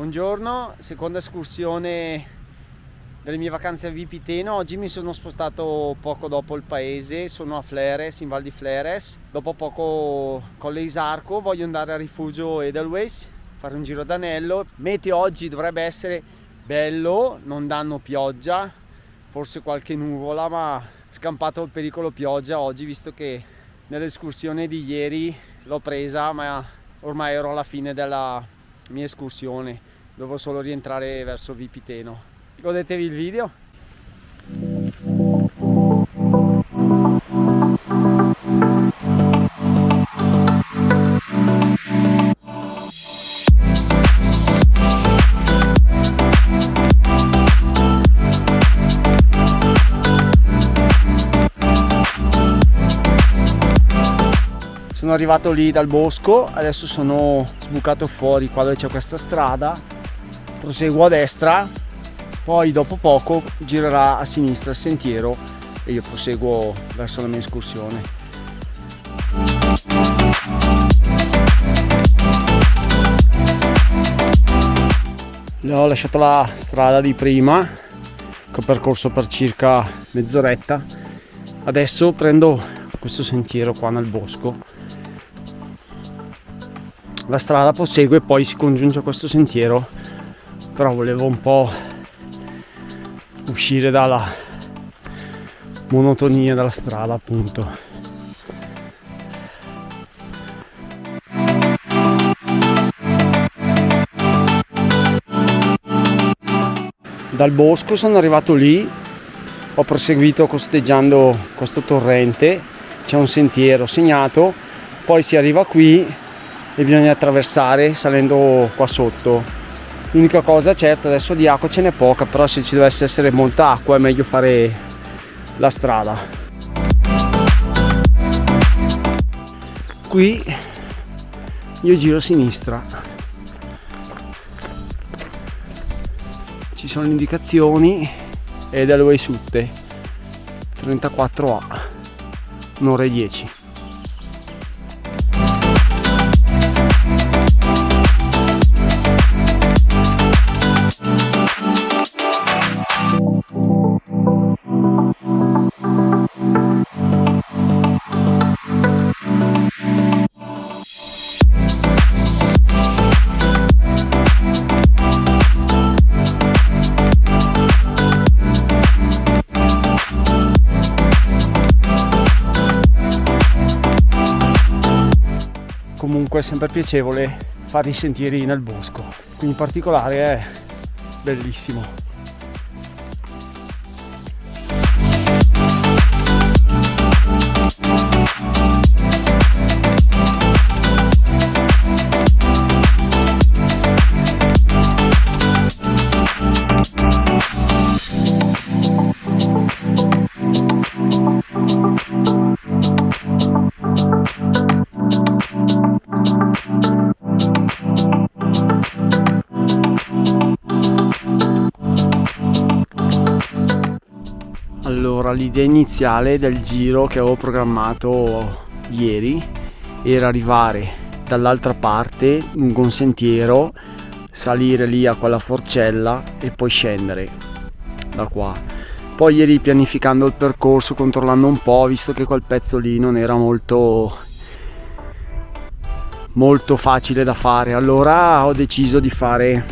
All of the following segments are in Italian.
Buongiorno, seconda escursione delle mie vacanze a Vipiteno. Oggi mi sono spostato poco dopo il paese, sono a Fleres, in Val di Fleres. Dopo poco Colle Isarco, voglio andare a Rifugio Edelweiss, fare un giro d'anello. Meteo oggi dovrebbe essere bello, non danno pioggia, forse qualche nuvola, ma scampato il pericolo pioggia oggi, visto che nell'escursione di ieri l'ho presa, ma ormai ero alla fine della mia escursione, devo solo rientrare verso Vipiteno. Godetevi il video. Sono arrivato lì dal bosco, adesso sono sbucato fuori qua dove c'è questa strada, proseguo a destra, poi dopo poco girerà a sinistra il sentiero e io proseguo verso la mia escursione. Ho lasciato la strada di prima, che ho percorso per circa mezz'oretta, adesso prendo questo sentiero qua nel bosco. La strada prosegue e poi si congiunge a questo sentiero, però volevo un po' uscire dalla monotonia della strada, appunto. Dal bosco sono arrivato lì, ho proseguito costeggiando questo torrente, c'è un sentiero segnato, poi si arriva qui e bisogna attraversare salendo qua sotto. L'unica cosa, certo, adesso di acqua ce n'è poca, però se ci dovesse essere molta acqua è meglio fare la strada. Qui io giro a sinistra, ci sono le indicazioni ed è dove Sutte 34A, un'ora e 10. Comunque è sempre piacevole fare i sentieri nel bosco, qui in particolare è bellissimo. Allora, l'idea iniziale del giro che avevo programmato ieri era arrivare dall'altra parte lungo un sentiero, salire lì a quella forcella e poi scendere da qua. Poi ieri, pianificando il percorso, controllando un po', visto che quel pezzo lì non era molto facile da fare, allora ho deciso di fare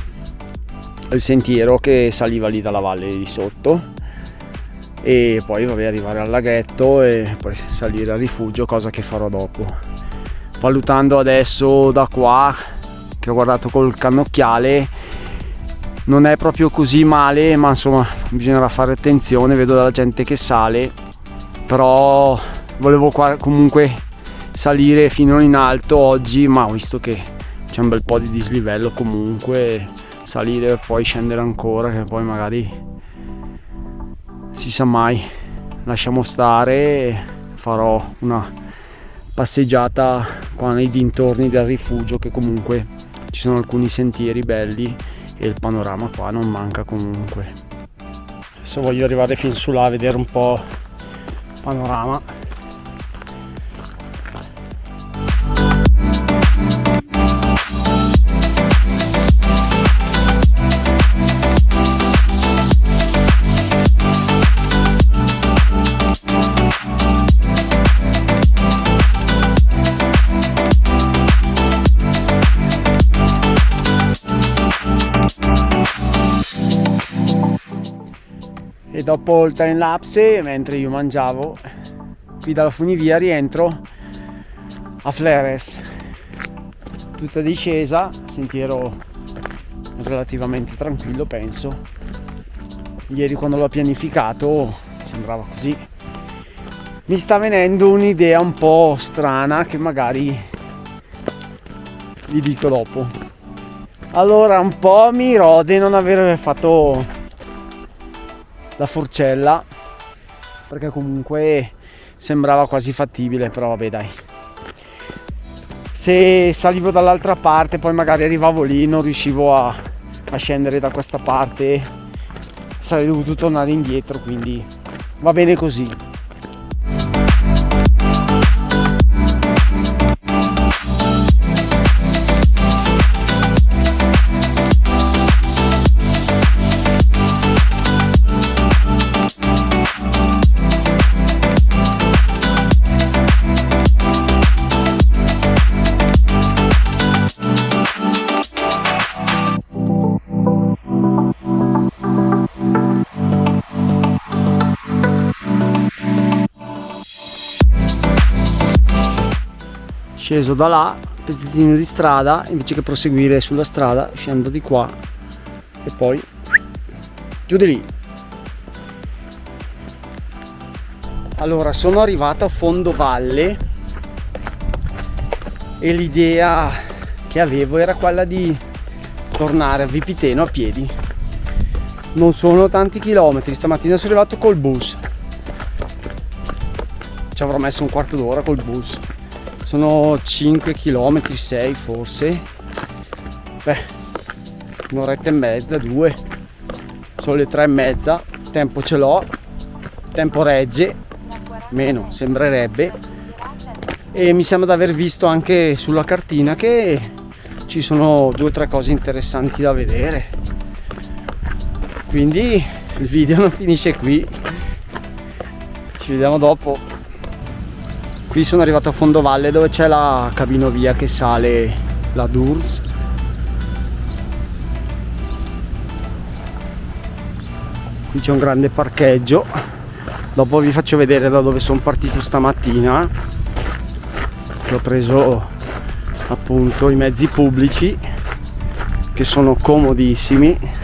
il sentiero che saliva lì dalla valle di sotto e poi arrivare al laghetto e poi salire al rifugio, cosa che farò dopo. Valutando adesso da qua, che ho guardato col cannocchiale, non è proprio così male, ma insomma bisognerà fare attenzione, vedo della gente che sale, però volevo comunque salire fino in alto oggi, ma ho visto che c'è un bel po' di dislivello, comunque salire e poi scendere ancora, che poi magari si sa mai, lasciamo stare, farò una passeggiata qua nei dintorni del rifugio, che comunque ci sono alcuni sentieri belli e il panorama qua non manca comunque. Adesso voglio arrivare fin su là a vedere un po' il panorama. E dopo il time lapse, mentre io mangiavo, qui dalla funivia rientro a Fleres, tutta discesa, sentiero relativamente tranquillo penso. Ieri quando l'ho pianificato sembrava così. Mi sta venendo un'idea un po' strana che magari vi dico dopo. Allora, un po' mi rode non aver fatto la forcella, perché comunque sembrava quasi fattibile, però vabbè dai. Se salivo dall'altra parte poi magari arrivavo lì, non riuscivo a scendere da questa parte, sarei dovuto tornare indietro, quindi va bene così. Sceso da là, pezzettino di strada, invece che proseguire sulla strada, scendo di qua e poi giù di lì. Allora, sono arrivato a fondovalle e l'idea che avevo era quella di tornare a Vipiteno a piedi. Non sono tanti chilometri, stamattina sono arrivato col bus, ci avrò messo un quarto d'ora col bus. Sono 5 km, 6 forse. Beh, un'oretta e mezza, 2. Sono le 3:30. Tempo ce l'ho. Tempo regge. Meno, sembrerebbe. E mi sembra di aver visto anche sulla cartina che ci sono 2 o 3 cose interessanti da vedere. Quindi il video non finisce qui. Ci vediamo dopo. Qui sono arrivato a fondovalle dove c'è la cabinovia che sale la Durs. Qui c'è un grande parcheggio. Dopo vi faccio vedere da dove sono partito stamattina. Ho preso appunto i mezzi pubblici che sono comodissimi.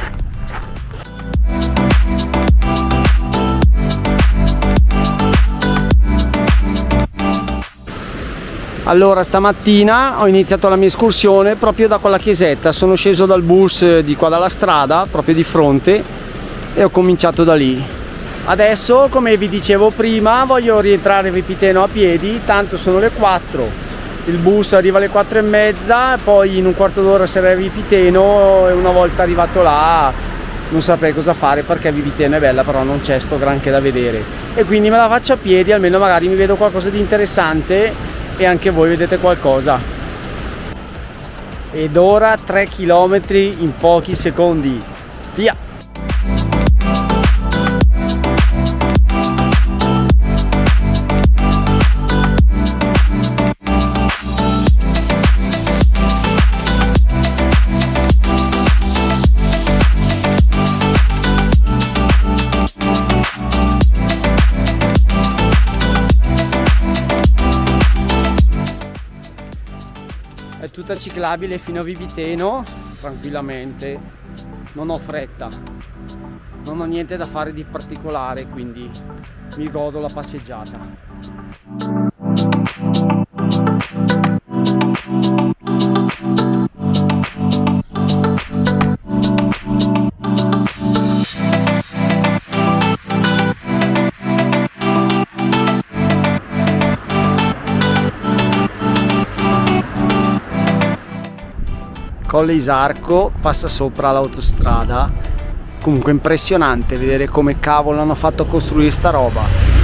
Allora, stamattina ho iniziato la mia escursione proprio da quella chiesetta, sono sceso dal bus di qua dalla strada, proprio di fronte, e ho cominciato da lì. Adesso, come vi dicevo prima, voglio rientrare a Vipiteno a piedi, tanto sono le 4, il bus arriva alle 4:30, poi in un quarto d'ora sarei a Vipiteno e una volta arrivato là non saprei cosa fare perché Vipiteno è bella, però non c'è sto granché da vedere. E quindi me la faccio a piedi, almeno magari mi vedo qualcosa di interessante e anche voi vedete qualcosa. Ed ora 3 km in pochi secondi, via! È tutta ciclabile fino a Vipiteno tranquillamente, non ho fretta, non ho niente da fare di particolare, quindi mi godo la passeggiata. Colle Isarco, passa sopra l'autostrada. Comunque impressionante vedere come cavolo hanno fatto a costruire sta roba.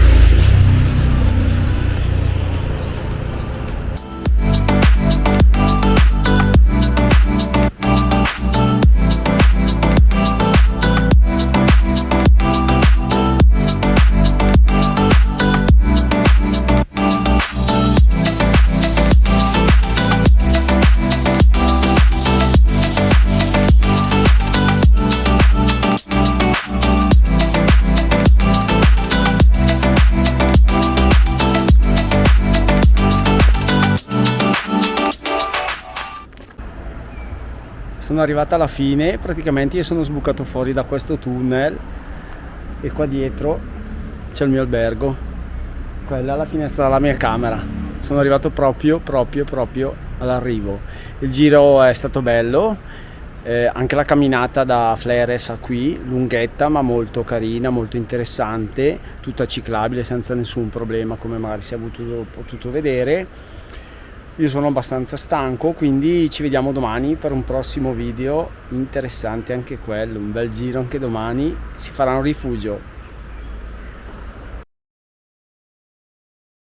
sono arrivata alla fine, praticamente io sono sbucato fuori da questo tunnel e qua dietro c'è il mio albergo, quella è la finestra della mia camera. Sono arrivato proprio all'arrivo. Il giro è stato bello, anche la camminata da Fleres a qui, lunghetta ma molto carina, molto interessante, tutta ciclabile senza nessun problema, come magari si è potuto vedere. Io sono abbastanza stanco, quindi ci vediamo domani per un prossimo video interessante anche quello, un bel giro anche domani, si farà un rifugio.